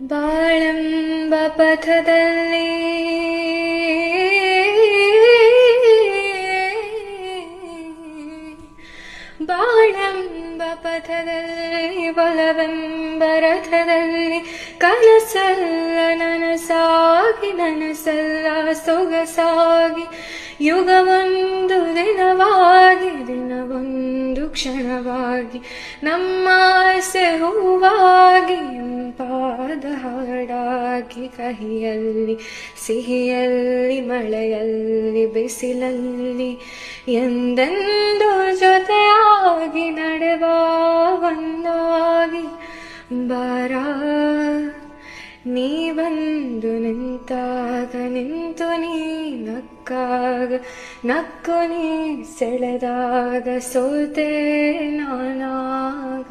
ಬಾಳೆಂಬ ಪಥದಲ್ಲಿ ಬಾಳೆಂಬ ಪಥದಲ್ಲಿ ಬಲವೆಂಬ ರಥದಲ್ಲಿ ಕನಸಲ್ಲ ನನಸಾಗಿ ನನಸಲ್ಲ ಸೊಗಸಾಗಿ ಯುಗವೊಂದು ದಿನವಾಗಿ ದಿನವೊಂದು ಕ್ಷಣವಾಗಿ ನಮ್ಮ ಆಸೆ ಹೂವಾಗಿ ಇಂಪಾದ ಹಾಡಾಗಿ ಕಹಿಯಲ್ಲಿ ಸಿಹಿಯಲ್ಲಿ ಮಳೆಯಲ್ಲಿ ಬಿಸಿಲಲ್ಲಿ ಎಂದೆಂದು ಜೊತೆಯಾಗಿ ನಡೆವ ಒಂದಾಗಿ ಬಾರ ನೀ ಬಂದು ನಿಂತಾಗ ನಿಂತು ನೀ ನಕ್ಕಾಗ ನಕ್ಕು ನೀ ಸೆಳೆದಾಗ ಸೋತೆ ನಾನಾಗ